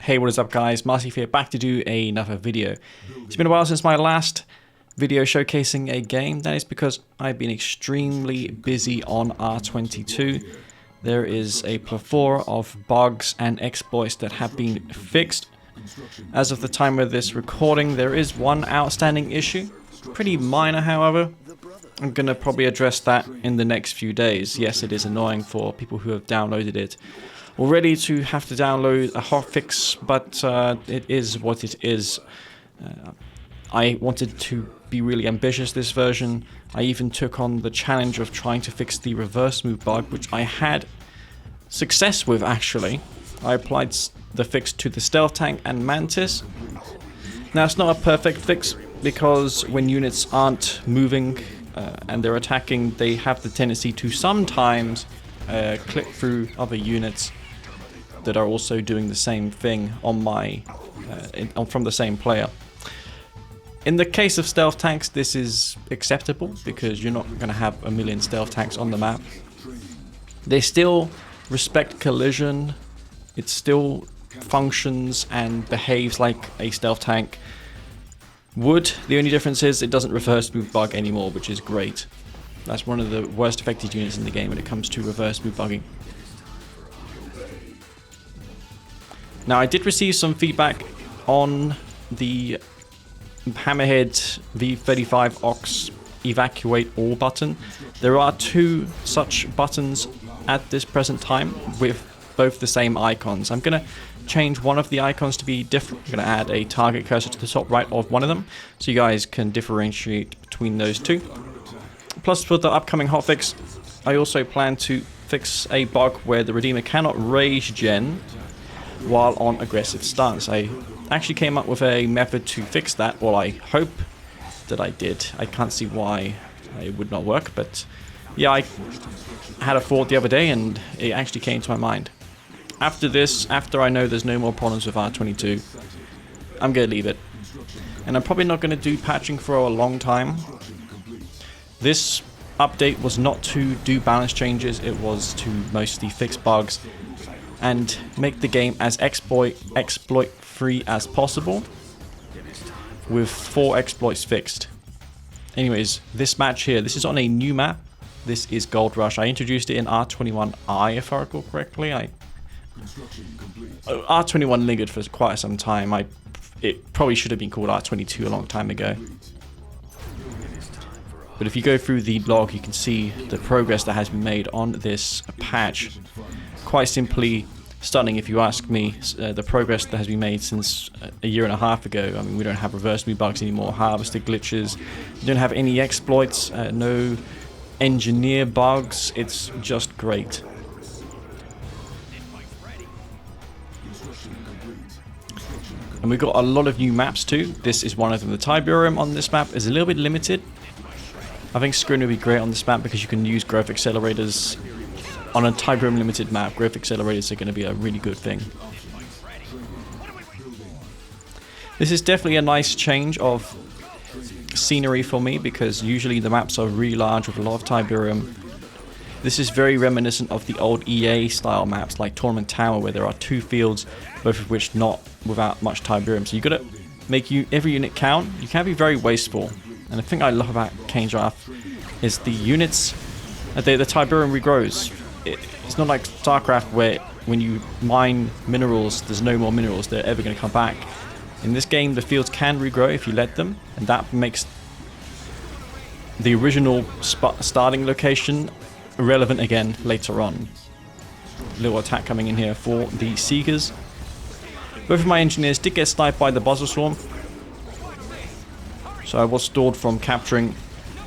Hey, what is up guys, Massive here, back to do another video. It's been a while since my last video showcasing a game. That is because I've been extremely busy on R22. There is a plethora of bugs and exploits that have been fixed. As of the time of this recording, there is one outstanding issue. Pretty minor, however. I'm going to probably address that in the next few days. Yes, it is annoying for people who have downloaded it already to have to download a hotfix, but it is what it is. I wanted to be really ambitious this version. I even took on the challenge of trying to fix the reverse move bug, which I had success with actually. I applied the fix to the stealth tank and mantis. Now it's not a perfect fix because when units aren't moving and they're attacking, they have the tendency to sometimes clip through other units that are also doing the same thing on my from the same player. In the case of stealth tanks, this is acceptable because you're not going to have a million stealth tanks on the map. They still respect collision. It still functions and behaves like a stealth tank would. The only difference is it doesn't reverse move bug anymore, which is great. That's one of the worst affected units in the game when it comes to reverse move bugging. Now, I did receive some feedback on the Hammerhead V35 Ox evacuate all button. There are two such buttons at this present time with both the same icons. I'm going to change one of the icons to be different. I'm going to add a target cursor to the top right of one of them so you guys can differentiate between those two. Plus, for the upcoming hotfix, I also plan to fix a bug where the Redeemer cannot rage gen while on aggressive stance. I actually came up with a method to fix that. Well, I hope that I did. I can't see why it would not work, but yeah, I had a thought the other day and it actually came to my mind. After this, after I know there's no more problems with R22, I'm going to leave it. And I'm probably not going to do patching for a long time. This update was not to do balance changes, it was to mostly fix bugs and make the game as exploit free as possible with 4 exploits fixed. Anyways, this match here, this is on a new map. This is Gold Rush. I introduced it in R21I, if I recall correctly. R21 lingered for quite some time. It probably should have been called R22 a long time ago. But if you go through the log, you can see the progress that has been made on this patch. Quite simply stunning, if you ask me. The progress that has been made since a year and a half ago. I mean, we don't have reverse move bugs anymore, harvester glitches, we don't have any exploits, no engineer bugs. It's just great. And we've got a lot of new maps too. This is one of them. The Tiberium on this map is a little bit limited. I think Screen would be great on this map because you can use growth accelerators. On a Tiberium limited map, growth accelerators are going to be a really good thing. This is definitely a nice change of scenery for me because usually the maps are really large with a lot of Tiberium. This is very reminiscent of the old EA style maps like Tournament Tower, where there are 2 fields, both of which not without much Tiberium. So you've got to make every unit count. You can't be very wasteful. And the thing I love about Kane Draft is the units, the Tiberium regrows. It's not like StarCraft where when you mine minerals, there's no more minerals, they're ever going to come back. In this game, the fields can regrow if you let them, and that makes the original starting location relevant again later on. Little attack coming in here for the Seekers. Both of my engineers did get sniped by the Buzzer Swarm, so I was stalled from capturing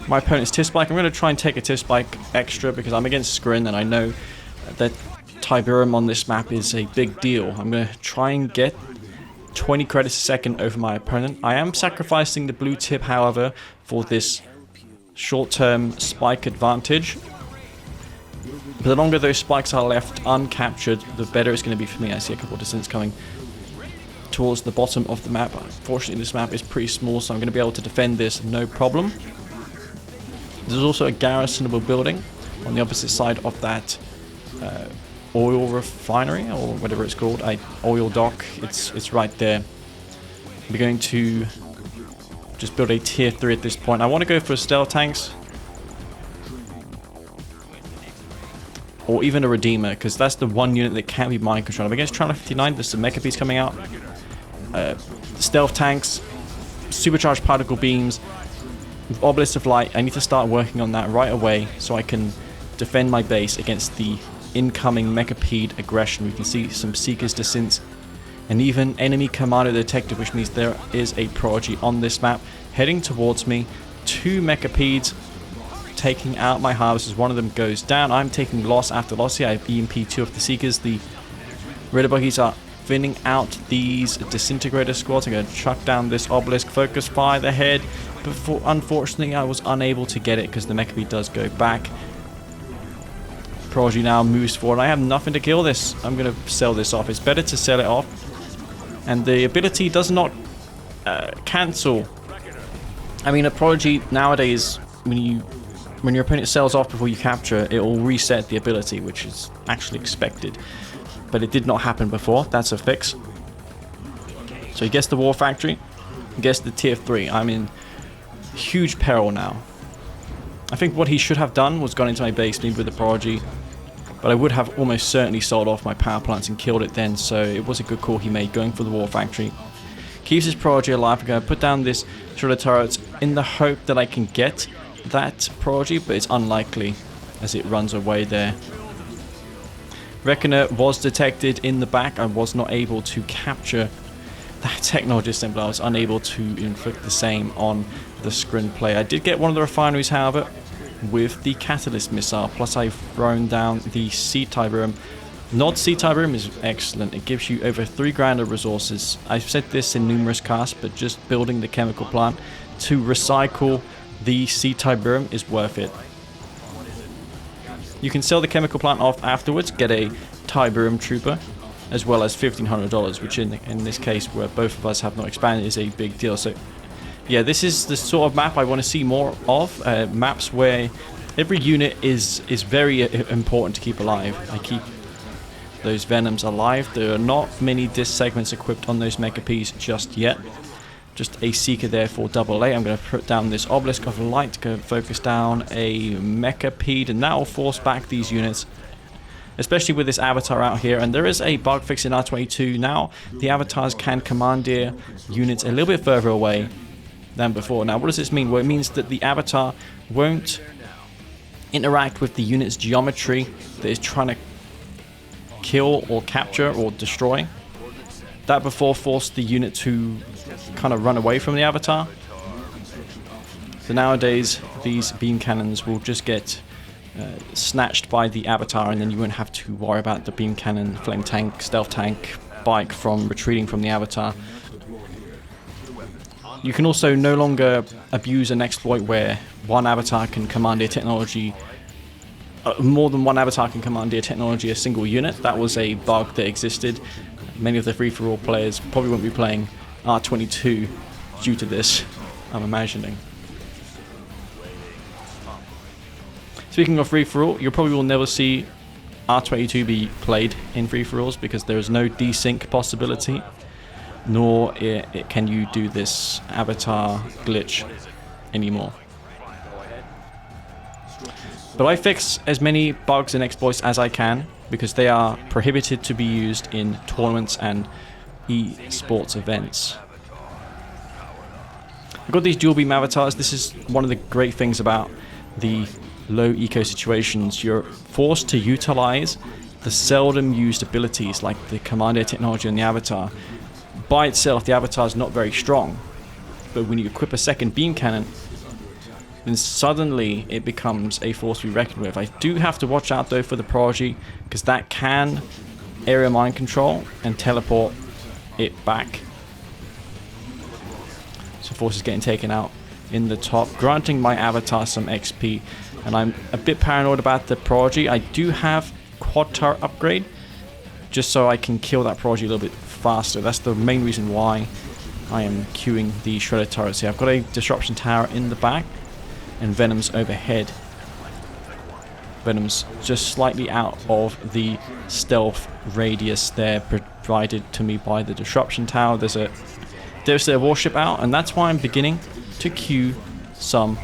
my opponent's Tiff Spike. I'm going to try and take a Tiff Spike extra because I'm against Skrin and I know that Tiberium on this map is a big deal. I'm going to try and get 20 credits a second over my opponent. I am sacrificing the blue tip, however, for this short-term spike advantage. But the longer those spikes are left uncaptured, the better it's going to be for me. I see a couple of descents coming towards the bottom of the map. Unfortunately, this map is pretty small, so I'm going to be able to defend this no problem. There's also a garrisonable building on the opposite side of that oil refinery or whatever it's called, oil dock. It's right there. We're going to just build a tier 3 at this point. I want to go for stealth tanks or even a Redeemer, because that's the one unit that can't be mind controlled. Against Traveler-59, there's some mecha piece coming out. Stealth tanks, supercharged particle beams, Obelisk of Light. I need to start working on that right away so I can defend my base against the incoming mechapede aggression. We can see some Seeker's Descents and even enemy commando detected, which means there is a prodigy on this map heading towards me. 2 mechapedes taking out my harvesters. One of them goes down. I'm taking loss after loss here. I have EMP 2 of the Seekers. The Raider buggies are thinning out these disintegrator squads. I'm going to chuck down this obelisk. Focus fire the head. But unfortunately, I was unable to get it because the mechapede does go back. Prodigy now moves forward. I have nothing to kill this. I'm going to sell this off. It's better to sell it off. And the ability does not cancel. I mean, a prodigy nowadays, when your opponent sells off before you capture, it will reset the ability, which is actually expected. But it did not happen before. That's a fix. So he gets the War Factory, he gets the tier 3. I'm in huge peril now. I think what he should have done was gone into my base, maybe with the prodigy. But I would have almost certainly sold off my power plants and killed it then, so it was a good call he made going for the War Factory. Keeps his prodigy alive. I'm going to put down this shredder turret in the hope that I can get that prodigy, but it's unlikely as it runs away there. Reckoner was detected in the back. I was not able to capture that technology assembly. I was unable to inflict the same on the screen player. I did get one of the refineries, however, with the catalyst missile, plus I've thrown down the Tiberium. Nod Tiberium is excellent. It gives you over 3 grand of resources. I've said this in numerous casts, but just building the chemical plant to recycle the Tiberium is worth it. You can sell the chemical plant off afterwards, get a Tiberium trooper, as well as $1,500, which in this case, where both of us have not expanded, is a big deal. So yeah, this is the sort of map I want to see more of. Maps where every unit is very important to keep alive. I keep those Venoms alive. There are not many disc segments equipped on those Mechapedes just yet. Just a Seeker there for AA. I'm going to put down this Obelisk of Light, go focus down a Mechapede, and that will force back these units, especially with this avatar out here. And there is a bug fix in R22 now. The avatars can commandeer units a little bit further away than before. Now, what does this mean? Well, it means that the avatar won't interact with the unit's geometry that is trying to kill or capture or destroy. That before forced the unit to kind of run away from the avatar. So nowadays, these beam cannons will just get snatched by the avatar, and then you won't have to worry about the beam cannon, flame tank, stealth tank, bike from retreating from the avatar. You can also no longer abuse an exploit where one avatar can commandeer technology, more than one avatar can commandeer technology a single unit. That was a bug that existed. Many of the free-for-all players probably won't be playing R22 due to this, I'm imagining. Speaking of free-for-all, you probably will never see R22 be played in free-for-alls because there is no desync possibility, nor can you do this avatar glitch anymore. But I fix as many bugs and exploits as I can because they are prohibited to be used in tournaments and esports events. I've got these dual beam avatars. This is one of the great things about the low eco situations. You're forced to utilize the seldom used abilities like the commander technology on the avatar. By itself, the avatar is not very strong, but when you equip a second beam cannon, then suddenly it becomes a force to be reckoned with. I do have to watch out though for the prodigy, because that can area mind control and teleport it back. So force is getting taken out in the top, granting my avatar some XP. And I'm a bit paranoid about the prodigy. I do have quad turret upgrade, just so I can kill that prodigy a little bit faster. That's the main reason why I am queuing the shredder turrets here. I've got a disruption tower in the back and Venoms overhead. Venoms just slightly out of the stealth radius there provided to me by the disruption tower. There's a Devastator warship out, and that's why I'm beginning to queue some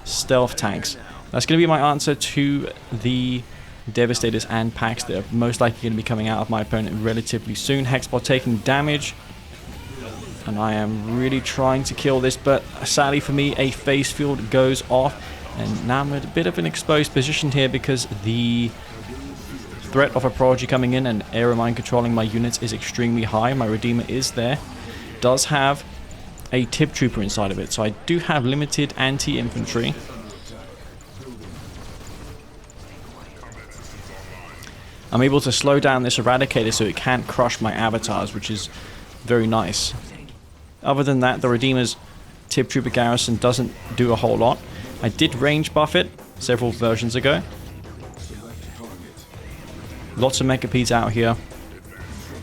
stealth tanks. That's going to be my answer to the Devastators and packs that are most likely going to be coming out of my opponent relatively soon. Hexbot taking damage, and I am really trying to kill this, but sadly for me, a phase field goes off, and now I'm in a bit of an exposed position here because the threat of a Prodigy coming in and aero mine controlling my units is extremely high. My Redeemer is there, does have a Tib Trooper inside of it, so I do have limited anti-infantry. I'm able to slow down this Eradicator so it can't crush my avatars, which is very nice. Other than that, the Redeemer's Tib Trooper garrison doesn't do a whole lot. I did range buff it several versions ago. Lots of Mechapedes out here.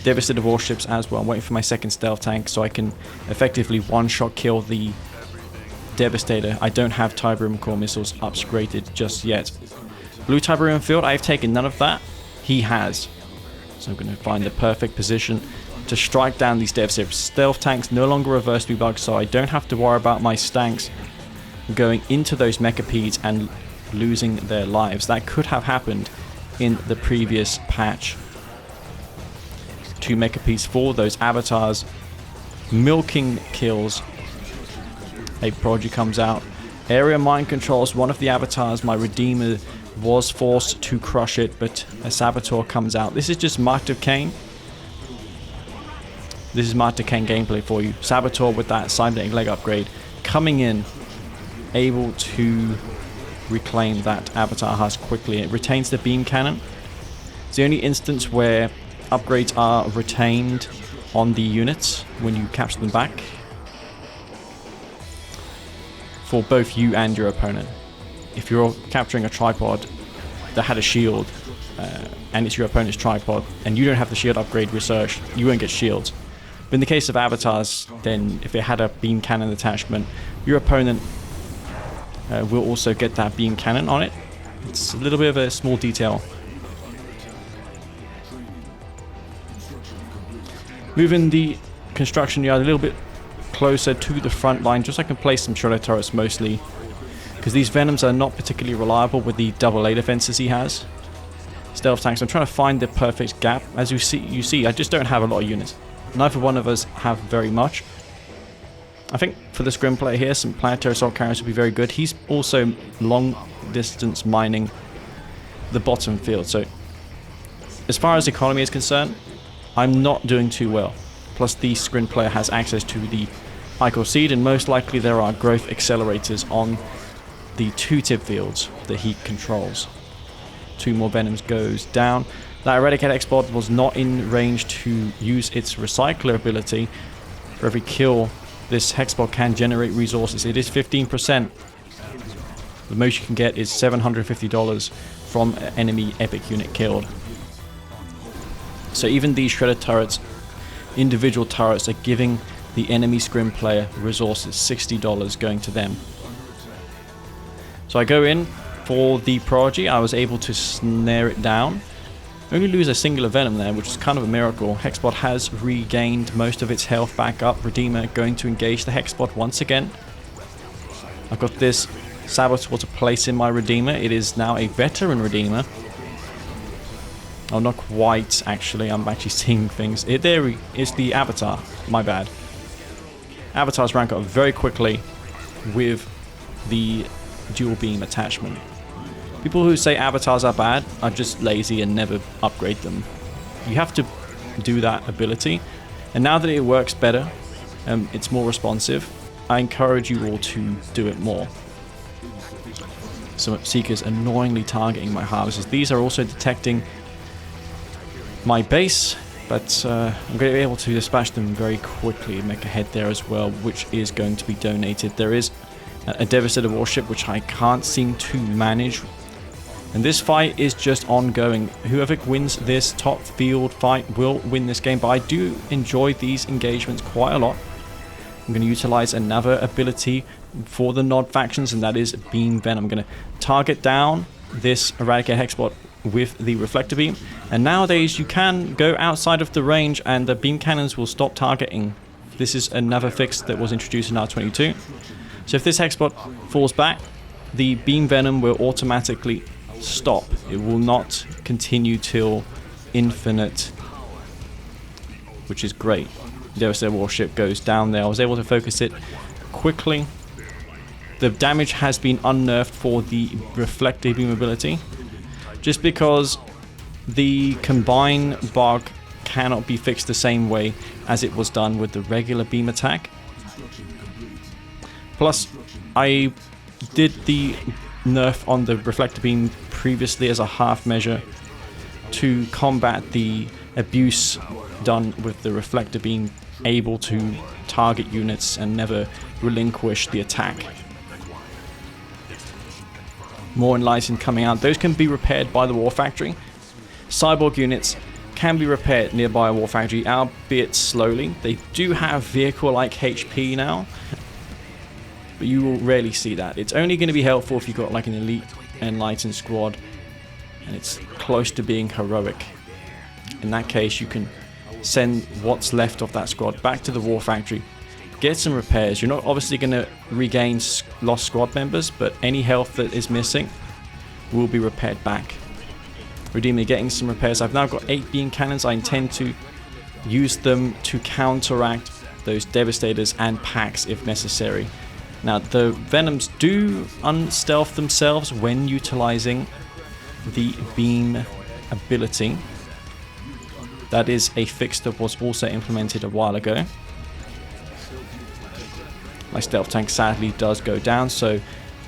Devastator warships as well. I'm waiting for my second stealth tank so I can effectively one-shot kill the Devastator. I don't have Tiberium core missiles upgraded just yet. Blue Tiberium field, I've taken none of that. He has. So I'm going to find the perfect position to strike down these Devastator. Stealth tanks no longer reverse debug, so I don't have to worry about my stanks going into those Mechapedes and losing their lives. That could have happened in the previous patch. 2 Mechapedes for those avatars. Milking kills. A Prodigy comes out. Area mine controls one of the avatars. My Redeemer was forced to crush it, but a Saboteur comes out. This is just Marked of Kane. This is Marked of Kane gameplay for you. Saboteur with that cybernetic leg upgrade coming in, able to reclaim that avatar husk quickly. It retains the beam cannon. It's the only instance where upgrades are retained on the units when you capture them back for both you and your opponent. If you're capturing a tripod that had a shield and it's your opponent's tripod and you don't have the shield upgrade research, you won't get shields. But in the case of avatars, then if it had a beam cannon attachment, your opponent will also get that beam cannon on it. It's a little bit of a small detail. Moving the construction yard a little bit closer to the front line, just so I can place some shredder turrets mostly, because these Venoms are not particularly reliable with the AA defenses he has. Stealth tanks, I'm trying to find the perfect gap. As you see, I just don't have a lot of units. Neither one of us have very much. I think for the scrim player here, some planetary assault carriers would be very good. He's also long distance mining the bottom field, so as far as economy is concerned, I'm not doing too well. Plus the scrim player has access to the Ichor Seed, and most likely there are growth accelerators on the 2 tip fields that he controls. 2 more Venoms goes down. That Eradicator X-Bot was not in range to use its recycler ability. For every kill, this Hexbot can generate resources. It is 15%. The most you can get is $750 from an enemy epic unit killed. So even these shredder turrets, individual turrets, are giving the enemy scrim player resources, $60 going to them. So I go in for the Prodigy. I was able to snare it down. Only lose a singular Venom there, which is kind of a miracle. Hexbot has regained most of its health back up. Redeemer going to engage the Hexbot once again. I've got this Saboteur to place in my Redeemer. It is now a veteran Redeemer. Oh, not quite, actually. I'm actually seeing things. There is the Avatar. My bad. Avatars rank up very quickly with the dual beam attachment. People who say avatars are bad are just lazy and never upgrade them. You have to do that ability. And now that it works better, it's more responsive, I encourage you all to do it more. Some Seekers annoyingly targeting my harvesters. These are also detecting my base, but I'm going to be able to dispatch them very quickly and make a head there as well, which is going to be donated. There is a Devastator warship which I can't seem to manage, and this fight is just ongoing. Whoever wins this top field fight will win this game, but I do enjoy these engagements quite a lot. I'm going to utilize another ability for the Nod factions, and that is Beam Venom. I'm going to target down this Eradicate Hexbot with the Reflector Beam. And nowadays you can go outside of the range and the beam cannons will stop targeting. This is another fix that was introduced in R22. So if this Hexbot falls back, the beam venom will automatically stop. It will not continue till infinite, which is great. Devastator warship goes down there. I was able to focus it quickly. The damage has been unnerfed for the reflective beam ability, just because the combine bug cannot be fixed the same way as it was done with the regular beam attack. Plus, I did the nerf on the reflector beam previously as a half measure to combat the abuse done with the reflector being able to target units and never relinquish the attack. More enlightened coming out. Those can be repaired by the War Factory. Cyborg units can be repaired nearby a War Factory, albeit slowly. They do have vehicle-like HP now, but you will rarely see that. It's only going to be helpful if you've got like an elite enlightened squad and it's close to being heroic. In that case, you can send what's left of that squad back to the War Factory, get some repairs. You're not obviously going to regain lost squad members, but any health that is missing will be repaired back. Redeemer getting some repairs. I've now got 8 beam cannons. I intend to use them to counteract those devastators and packs if necessary. Now the venoms do unstealth themselves when utilizing the beam ability. That is a fix that was also implemented a while ago. My stealth tank sadly does go down, so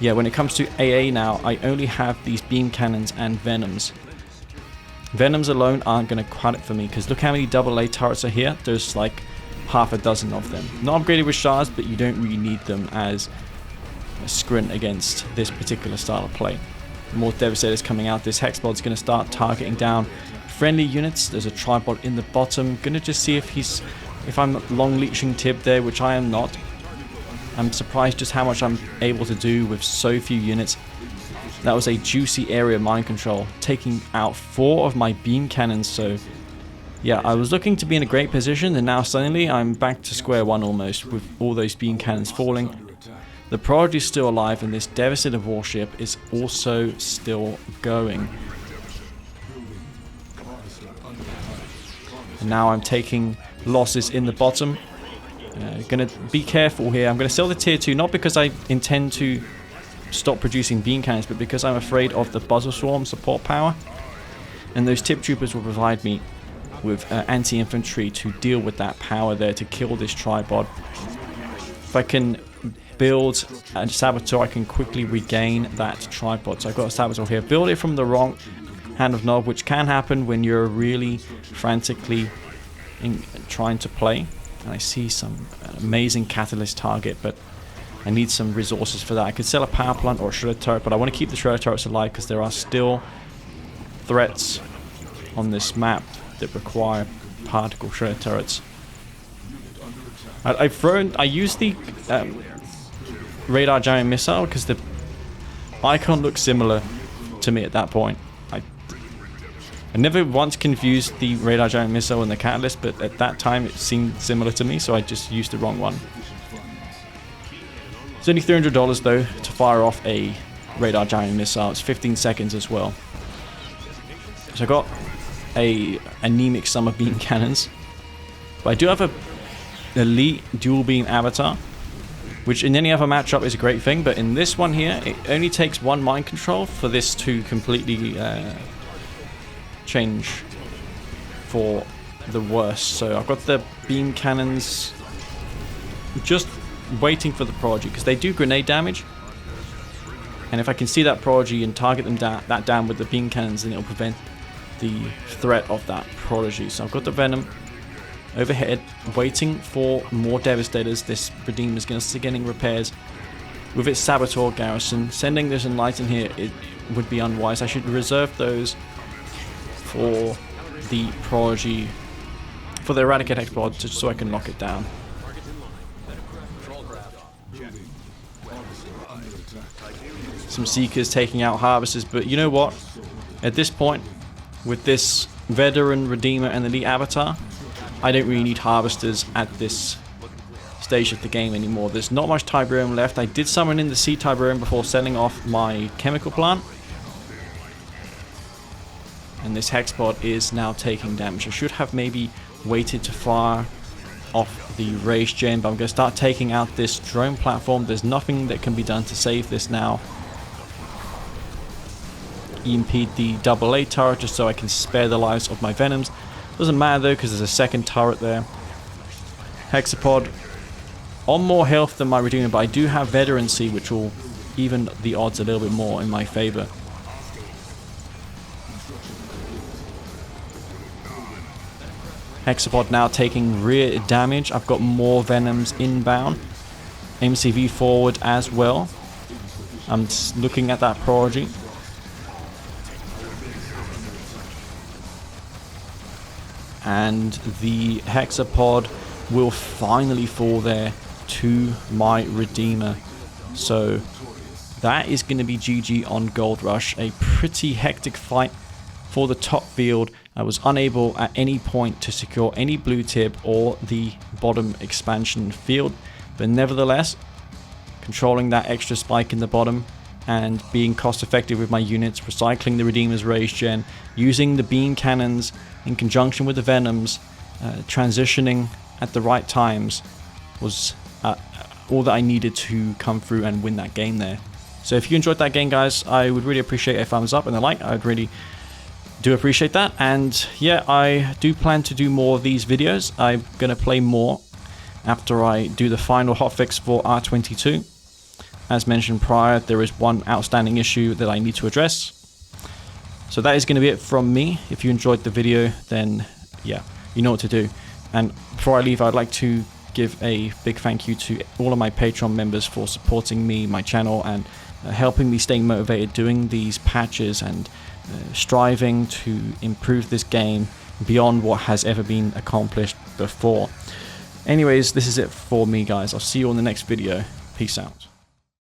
yeah, when it comes to AA now, I only have these beam cannons and venoms. Venoms alone aren't going to cut it for me, because look how many AA turrets are here. There's like half a dozen of them. Not upgraded with shards, but you don't really need them as a screen against this particular style of play. More devastators coming out. This Hexbot's going to start targeting down friendly units. There's a tribot in the bottom. Gonna just see if I'm long leeching Tib there, which I am not. I'm surprised just how much I'm able to do with so few units. That was a juicy area mind control, taking out 4 of my beam cannons. So yeah, I was looking to be in a great position, and now suddenly I'm back to square one almost with all those beam cannons falling. The Prodigy is still alive, and this Devastator warship is also still going. And now I'm taking losses in the bottom. Gonna be careful here. I'm gonna sell the tier 2, not because I intend to stop producing beam cannons, but because I'm afraid of the Buzzer Swarm support power. And those tip troopers will provide me with anti-infantry to deal with that power there to kill this tribod. If I can build a Saboteur, I can quickly regain that tribod. So I've got a Saboteur here. Build it from the wrong hand of knob, which can happen when you're really frantically trying to play. And I see some amazing catalyst target, but I need some resources for that. I could sell a power plant or a shredder turret, but I want to keep the shredder turrets alive because there are still threats on this map that require particle shredder turrets. I used the radar jamming missile because the icon looks similar to me at that point. I never once confused the radar jamming missile and the catalyst, but at that time it seemed similar to me, so I just used the wrong one. It's only $300 though to fire off a radar jamming missile. It's 15 seconds as well. So I got a anemic summer beam cannons, but I do have a elite dual beam avatar, which in any other matchup is a great thing, but in this one here, it only takes 1 mind control for this to completely change for the worst. So I've got the beam cannons just waiting for the Prodigy, because they do grenade damage, and if I can see that Prodigy and target them down with the beam cannons, then it'll prevent the threat of that Prodigy. So I've got the Venom overhead waiting for more Devastators. This Redeemer is going to start getting repairs with its Saboteur garrison. Sending this Enlighten here, it would be unwise. I should reserve those for the Prodigy, for the Eradicate Hexbot, just so I can lock it down. some Seekers taking out Harvesters, but you know what? At this point, with this Veteran, Redeemer, and Elite Avatar, I don't really need Harvesters at this stage of the game anymore. There's not much Tiberium left. I did summon in the Sea Tiberium before selling off my chemical plant. And this Hexpod is now taking damage. I should have maybe waited to fire off the Rage Gen, but I'm going to start taking out this drone platform. There's nothing that can be done to save this now. EMP the AA turret just so I can spare the lives of my Venoms. Doesn't matter though because there's a second turret there. Hexapod on more health than my Redeemer, but I do have Veterancy, which will even the odds a little bit more in my favor. Hexapod now taking rear damage. I've got more Venoms inbound. MCV forward as well. I'm just looking at that Prodigy. And the Hexapod will finally fall there to my Redeemer. So that is going to be GG on Gold Rush. A pretty hectic fight for the top field. I was unable at any point to secure any blue tip or the bottom expansion field, but nevertheless, controlling that extra spike in the bottom and being cost effective with my units, recycling the Redeemer's Rage Gen, using the beam cannons in conjunction with the Venoms, transitioning at the right times was all that I needed to come through and win that game there. So if you enjoyed that game, guys, I would really appreciate a thumbs up and a like. I'd really do appreciate that. And yeah, I do plan to do more of these videos. I'm going to play more after I do the final hotfix for R22. As mentioned prior, there is one outstanding issue that I need to address. So that is going to be it from me. If you enjoyed the video, then yeah, you know what to do. And before I leave, I'd like to give a big thank you to all of my Patreon members for supporting me, my channel, and helping me stay motivated doing these patches and striving to improve this game beyond what has ever been accomplished before. Anyways, this is it for me, guys. I'll see you on the next video. Peace out.